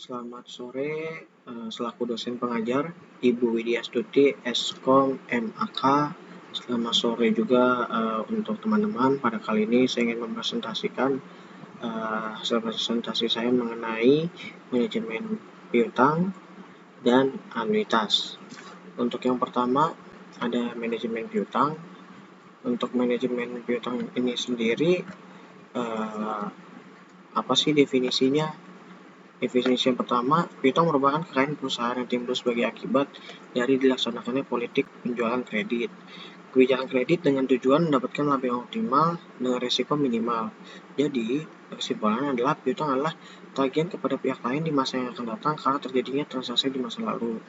Selamat sore, selaku dosen pengajar Ibu Widya Stuti Eskom MAK. Selamat sore juga untuk teman-teman. Pada kali ini saya ingin mempresentasikan hasil presentasi saya mengenai manajemen piutang dan anuitas. Untuk yang pertama ada manajemen piutang. Untuk manajemen piutang ini sendiri apa sih definisinya? Definisi yang pertama, piutang merupakan kekayaan perusahaan yang timbul sebagai akibat dari dilaksanakannya politik penjualan kredit. Kebijakan kredit dengan tujuan mendapatkan laba yang optimal dengan risiko minimal. Jadi, kesimpulannya adalah piutang adalah tagihan kepada pihak lain di masa yang akan datang karena terjadinya transaksi di masa lalu.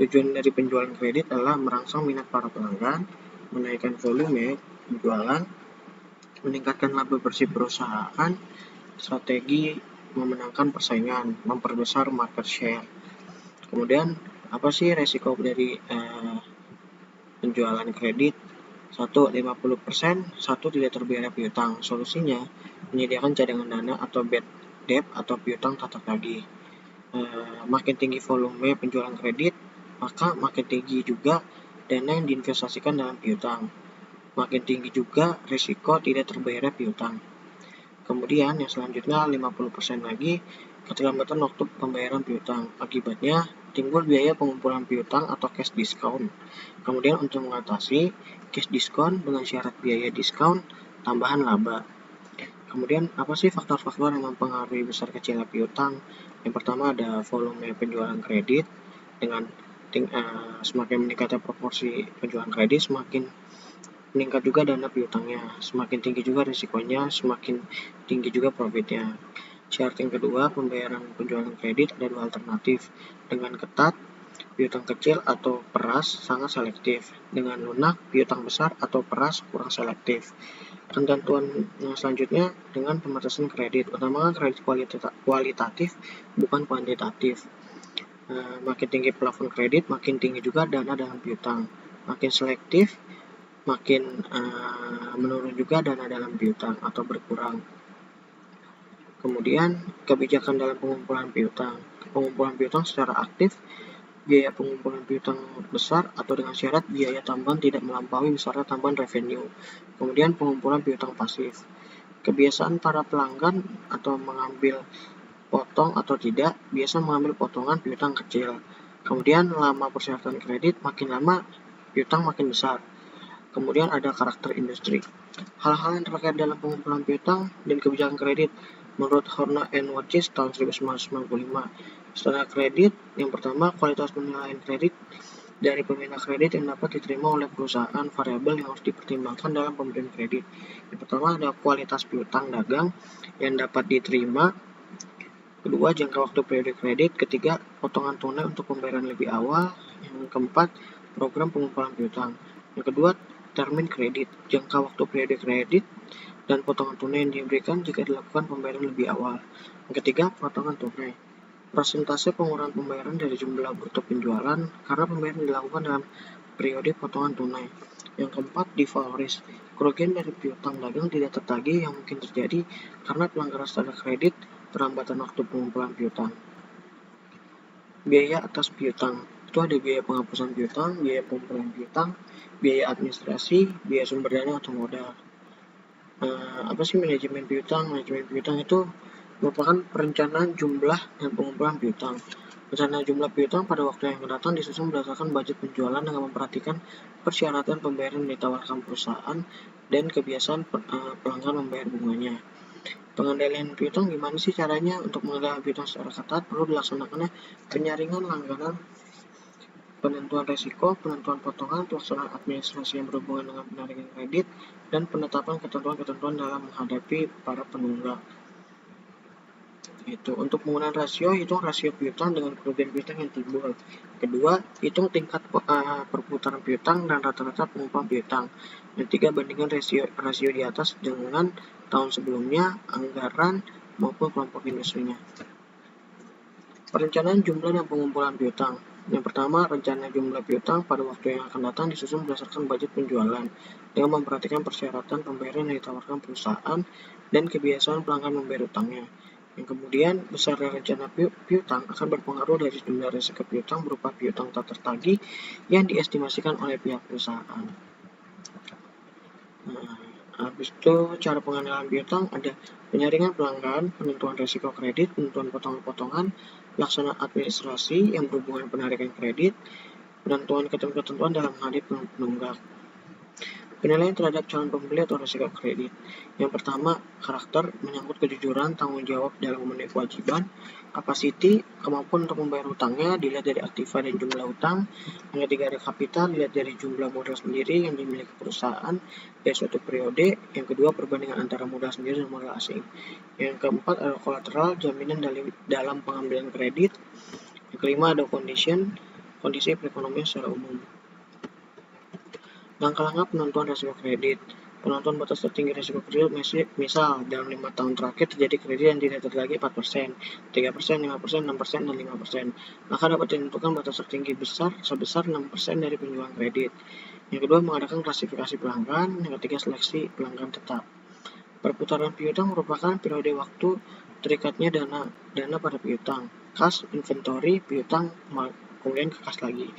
Tujuan dari penjualan kredit adalah merangsang minat para pelanggan, menaikkan volume penjualan, meningkatkan laba bersih perusahaan, strategi memenangkan persaingan, memperbesar market share. Kemudian, apa sih resiko dari penjualan kredit? 1. 50%, 1. Tidak terbayar piutang. Solusinya, menyediakan cadangan dana atau bad debt atau piutang tak tertagih. Makin tinggi volume penjualan kredit, maka makin tinggi juga dana yang diinvestasikan dalam piutang. Makin tinggi juga risiko tidak terbayar piutang. Kemudian yang selanjutnya 50% lagi keterlambatan waktu pembayaran piutang. Akibatnya timbul biaya pengumpulan piutang atau cash discount. Kemudian untuk mengatasi cash discount dengan syarat biaya diskon tambahan laba. Kemudian apa sih faktor-faktor yang mempengaruhi besar kecilnya piutang? Yang pertama ada volume penjualan kredit. Dengan semakin meningkatnya proporsi penjualan kredit, semakin meningkat juga dana piutangnya, semakin tinggi juga risikonya, semakin tinggi juga profitnya. Syarat yang kedua, pembayaran penjualan kredit ada dua alternatif. Dengan ketat, piutang kecil atau peras sangat selektif. Dengan lunak, piutang besar atau peras kurang selektif. Ketentuan yang selanjutnya dengan pembatasan kredit. Utamakan kredit kualitatif, bukan kuantitatif. Makin tinggi plafon kredit, makin tinggi juga dana dalam piutang. Makin selektif, makin menurun juga dana dalam piutang atau berkurang. Kemudian kebijakan dalam pengumpulan piutang. Pengumpulan piutang secara aktif, biaya pengumpulan piutang besar atau dengan syarat biaya tambahan tidak melampaui besarnya tambahan revenue. Kemudian pengumpulan piutang pasif. Kebiasaan para pelanggan atau mengambil potong atau tidak, biasa mengambil potongan piutang kecil. Kemudian lama persyaratan kredit, makin lama piutang makin besar. Kemudian ada karakter industri. Hal-hal yang terkait dalam pengumpulan piutang dan kebijakan kredit menurut Horner and Watches tahun 1995. Standar kredit yang pertama, kualitas penilaian kredit dari peminta kredit yang dapat diterima oleh perusahaan, variabel yang harus dipertimbangkan dalam pemberian kredit. Yang pertama ada kualitas piutang dagang yang dapat diterima. Kedua, jangka waktu periode kredit. Ketiga, potongan tunai untuk pembayaran lebih awal. Yang keempat, program pengumpulan piutang. Yang kedua, termin kredit, jangka waktu periode kredit, dan potongan tunai yang diberikan jika dilakukan pembayaran lebih awal. Yang ketiga, potongan tunai. Persentase pengurangan pembayaran dari jumlah bruto penjualan karena pembayaran dilakukan dalam periode potongan tunai. Yang keempat, default risk. Kerugian dari piutang dagang tidak tertagih yang mungkin terjadi karena pelanggaran standar kredit, perlambatan waktu pengumpulan piutang. Biaya atas piutang. Itu ada biaya penghapusan piutang, biaya pengumpulan piutang, biaya administrasi, biaya sumber dana atau modal. Apa sih manajemen piutang? Manajemen piutang itu merupakan perencanaan jumlah dan pengumpulan piutang. Rencana jumlah piutang pada waktu yang akan datang disusun berdasarkan budget penjualan dengan memperhatikan persyaratan pembayaran yang ditawarkan perusahaan dan kebiasaan pelanggan membayar bunganya. Pengendalian piutang gimana sih caranya? Untuk mengendalikan piutang secara ketat perlu dilaksanakannya penyaringan langganan, penentuan risiko, penentuan potongan, pelaksanaan administrasi yang berhubungan dengan penarikan kredit, dan penetapan ketentuan-ketentuan dalam menghadapi para penunggak. Itu untuk penggunaan rasio, hitung rasio piutang dengan kerugian piutang yang timbul. Kedua, hitung tingkat perputaran piutang dan rata-rata pengumpulan piutang. Yang tiga, bandingkan rasio di atas dengan tahun sebelumnya, anggaran maupun kelompok industrinya. Perencanaan jumlah dan pengumpulan piutang. Yang pertama, rencana jumlah piutang pada waktu yang akan datang disusun berdasarkan budget penjualan dengan memperhatikan persyaratan pembayaran yang ditawarkan perusahaan dan kebiasaan pelanggan membayar utangnya. Yang kemudian, besar rencana piutang akan berpengaruh dari jumlah risiko piutang berupa piutang tak tertagih yang diestimasikan oleh pihak perusahaan. Nah, habis itu cara pengenalan piutang ada penyaringan pelanggan, penentuan risiko kredit, penentuan potongan-potongan, pelaksanaan administrasi yang berhubungan penarikan kredit, penentuan ketentuan dalam hal penunggak. Penilaian terhadap calon pembeli atau risiko kredit. Yang pertama, karakter menyangkut kejujuran, tanggung jawab dalam memenuhi kewajiban, capacity, kemampuan untuk membayar hutangnya dilihat dari aktiva dan jumlah hutang. Yang ketiga ada kapital, dilihat dari jumlah modal sendiri yang dimiliki perusahaan dari suatu periode. Yang kedua, perbandingan antara modal sendiri dan modal asing. Yang keempat ada kolateral, jaminan dalam pengambilan kredit. Yang kelima ada kondisi perekonomian secara umum. Langkah-langkah penentuan risiko kredit. Penentuan batas tertinggi risiko kredit misal dalam 5 tahun terakhir terjadi kredit yang tidak tertagih 4%, 3%, 5%, 6%, dan 5%. Maka dapat ditentukan batas tertinggi sebesar 6% dari penjualan kredit. Yang kedua, mengadakan klasifikasi pelanggan. Yang ketiga, seleksi pelanggan tetap. Perputaran piutang merupakan periode waktu terikatnya dana pada piutang, kas, inventory, piutang, kemudian ke kas lagi.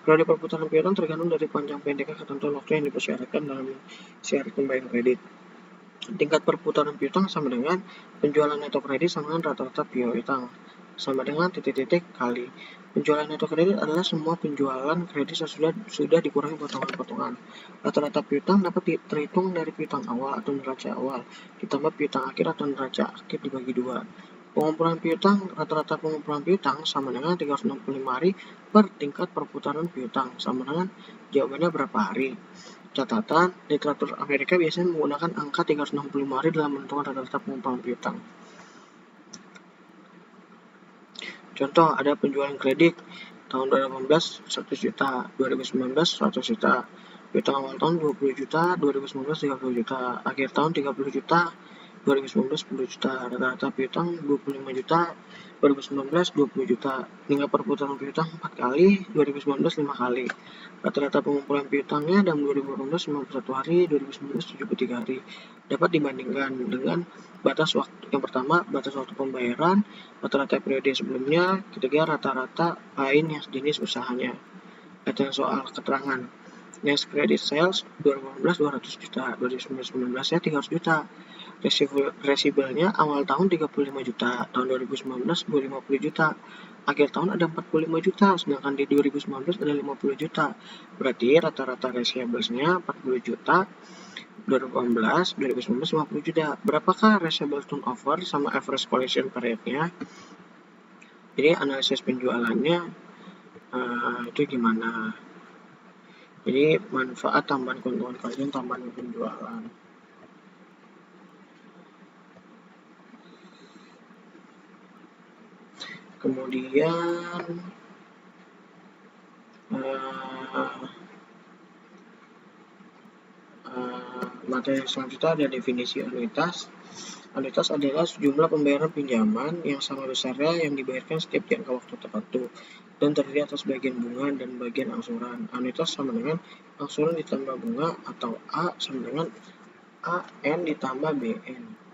Periode perputaran piutang tergantung dari panjang pendeknya ketentuan waktu yang dipersyaratkan dalam syarat pembayaran kredit. Tingkat perputaran piutang sama dengan penjualan neto kredit sama dengan rata-rata piutang sama dengan titik-titik kali. Penjualan neto kredit adalah semua penjualan kredit sudah dikurangi potongan-potongan. Rata-rata piutang dapat terhitung dari piutang awal atau neraca awal ditambah piutang akhir atau neraca akhir dibagi 2. Pengumpulan piutang, rata-rata pengumpulan piutang sama dengan 365 hari per tingkat perputaran piutang, sama dengan jawabannya berapa hari. Catatan, literatur Amerika biasanya menggunakan angka 365 hari dalam menentukan rata-rata pengumpulan piutang. Contoh, ada penjualan kredit tahun 2018 100 juta, 2019 100 juta, piutang awal tahun 20 juta, 2019 30 juta, akhir tahun 30 juta, 2019 10 juta, rata-rata piutang 25 juta, 2019 20 juta, hingga perputaran piutang 4 kali, 2019 5 kali. Rata-rata pengumpulan piutangnya dalam 2018 51 hari, 2019 73 hari. Dapat dibandingkan dengan batas waktu. Yang pertama, batas waktu pembayaran, rata-rata periode sebelumnya, ketiga rata-rata lain yang sejenis usahanya. Ada soal keterangan. Next credit sales 2018 200 juta, 2019 ya 300 juta. Resibalnya awal tahun 35 juta, tahun 2019 250 juta, akhir tahun ada 45 juta, sedangkan di 2019 ada 50 juta. Berarti rata-rata receivables-nya 40 juta, 2018, 2019 50 juta. Berapakah receivable turnover sama average collection period-nya? Jadi analisis penjualannya itu gimana? Jadi manfaat tambahan keuntungan kalian tambahan penjualan. Kemudian materi selanjutnya ada definisi anuitas. Anuitas adalah sejumlah pembayaran pinjaman yang sama besarnya yang dibayarkan setiap jangka waktu tertentu dan terdiri atas bagian bunga dan bagian angsuran. Anuitas sama dengan angsuran ditambah bunga atau A sama dengan AN ditambah BN.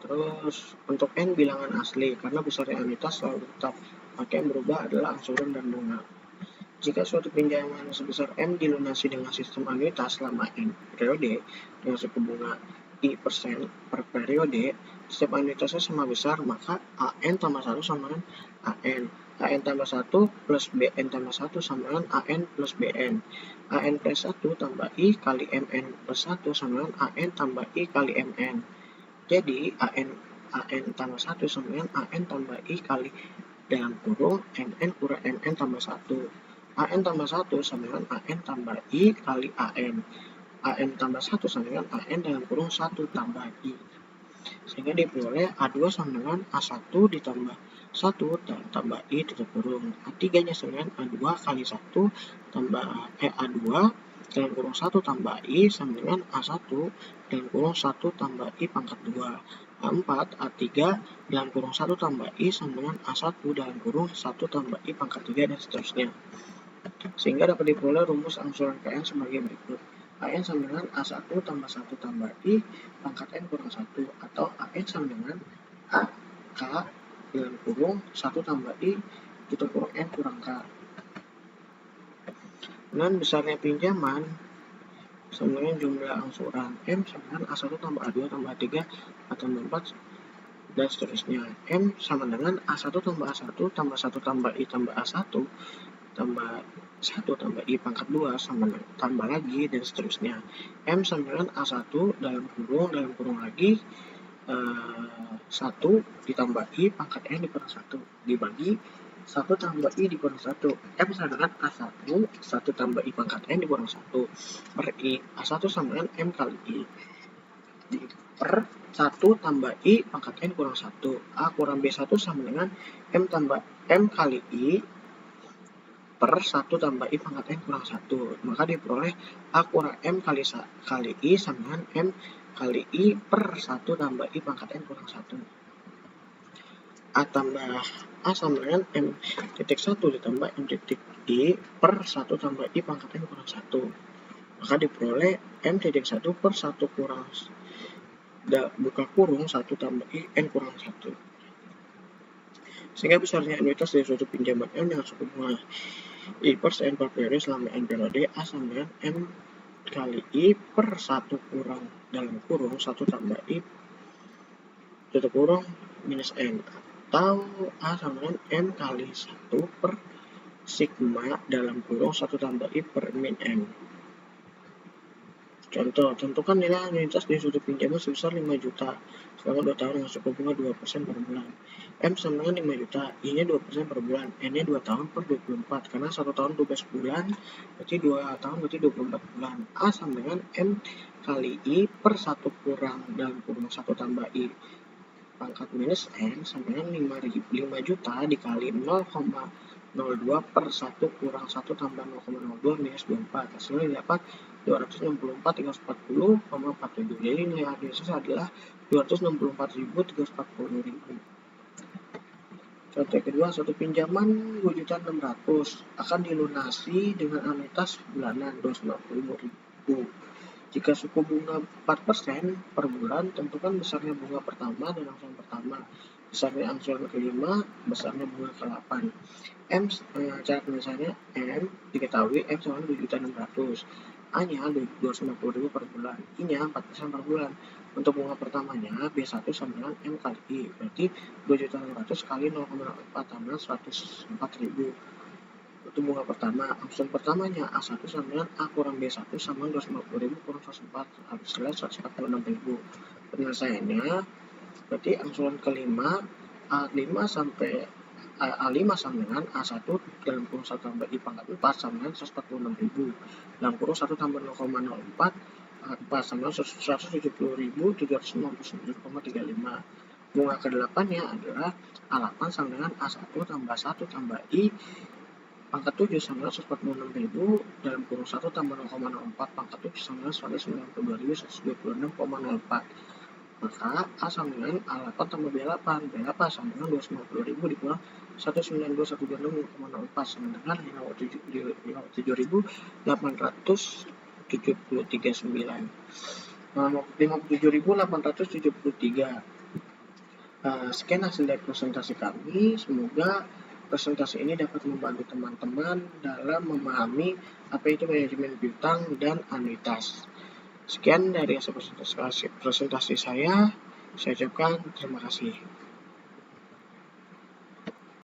Terus untuk N bilangan asli karena besarnya anuitas selalu tetap, maka yang berubah adalah angsuran dan bunga. Jika suatu pinjaman sebesar M dilunasi dengan sistem anuitas selama N periode dengan suku bunga I% per periode, setiap anuitasnya sama besar, maka AN tambah 1 sama dengan AN. AN tambah 1 plus BN tambah 1 sama dengan AN plus BN. AN plus 1 tambah I kali MN plus 1 sama dengan AN tambah I kali MN. Jadi AN tambah 1 sama dengan AN tambah I kali dalam kurung MN kurang MN tambah 1. AN tambah 1 sama dengan AN tambah I kali AN. AN tambah 1 sama dengan AN dalam kurung 1 tambah I. Sehingga diperoleh A2 sama dengan A1 ditambah 1 tambah I tutup kurung. A3-nya sama dengan A2 kali 1 tambah A2 dalam kurung 1 tambah I sama dengan A1 dalam kurung 1 tambah I pangkat 2. A4, A3 dalam kurung 1 tambah I sama dengan A1 dalam kurung 1 tambah I pangkat 3 dan seterusnya. Sehingga dapat diperoleh rumus angsuran PN sebagai berikut. AN sama dengan A1 tambah 1 tambah I pangkat N kurang 1, atau AN sama dengan AK dalam kurung 1 tambah I tutup kurung N kurang K. Dan besarnya pinjaman sama dengan jumlah angsuran. M sama dengan A1 tambah A2 tambah A3 tambah 4 dan seterusnya. M sama dengan A1 tambah A1 tambah 1 tambah I tambah A1 tambah 1 tambah I pangkat 2 sama tambah lagi dan seterusnya. M sama dengan A1 dalam kurung lagi 1 ditambah I pangkat N dikurang 1 dibagi 1 tambah I dikurang 1. M sama dengan A1 1 tambah I pangkat N dikurang 1 per I. A1 sama dengan M kali I per 1 tambah I pangkat N kurang 1. A kurang B1 sama dengan M tambah M kali I per 1 tambah I pangkat N kurang 1. Maka diperoleh A kurang M kali I sama dengan M kali I per 1 tambah I pangkat N kurang 1. A tambah A sama dengan M titik 1 ditambah M titik I per 1 tambah I pangkat N kurang 1. Maka diperoleh M titik 1 per 1 kurang buka kurung 1 tambah I N kurang 1. Sehingga besarnya anuitas dari suatu pinjaman M dengan suku bunga I per N per periode selama N periode A sama dengan M kali I per 1 kurang dalam kurung 1 tambah I tutup kurung minus N, atau A sama dengan M kali 1 per sigma dalam kurung 1 tambah I per min M. Contoh, tentukan nilai anuitas dari suatu pinjaman sebesar 5 juta selama 2 tahun dengan suku bunga 2% per bulan. M sama dengan 5 juta, I-nya 2% per bulan, N-nya 2 tahun per 24, karena 1 tahun 12 bulan, berarti 2 tahun berarti 24 bulan. A sama dengan M kali I per 1 kurang dalam kurung 1 tambah I pangkat minus N sama dengan 5 juta dikali 0,02 per 1 kurang 1 tambah 0,02 minus 24. Hasilnya dapat 264.340,47. Jadi nilai anuitas adalah 264.340.000. Contoh kedua, suatu pinjaman 2.600.000 akan dilunasi dengan anuitas bulanan 250.000. Jika suku bunga 4% per bulan, tentukan besarnya bunga pertama dan angsuran pertama, besarnya angsuran kelima, besarnya bunga ke-8. M, cara penulisannya M diketahui M sama 2.600.000, A-nya 250.000 per bulan, I-nya 4% per bulan. Untuk bunga pertamanya B1 sama dengan M kali I, berarti 2.600.000 kali 0,04 tambah 104.000. Itu bunga pertama. Angsuran pertamanya A1 sama dengan A kurang B1 sama 250.000 kurang 104, hasilnya 146.000. Penyelesaiannya berarti angsuran kelima A5 sampai A5 sama dengan A1 dalam kurung 1 tambah I pangkat 4 sama dengan 146.000 dalam kurung 1 tambah 0,04 pangkat 4 sama dengan 170.799,35. Bunga ke-8-nya adalah A8 sama dengan A1 tambah 1 tambah I pangkat 7 sama dengan 146.000 dalam kurung 1 tambah 0,04 pangkat 7 sama dengan 192.126,04. Maka A sama dengan A8 tambah B8 sama dengan 250.000 dikurang 192.126,04 sama dengan 57.873,9. 57.873. Sekian hasil dari presentasi kami. Semoga presentasi ini dapat membantu teman-teman dalam memahami apa itu manajemen piutang dan anuitas. Sekian dari hasil presentasi saya ucapkan terima kasih.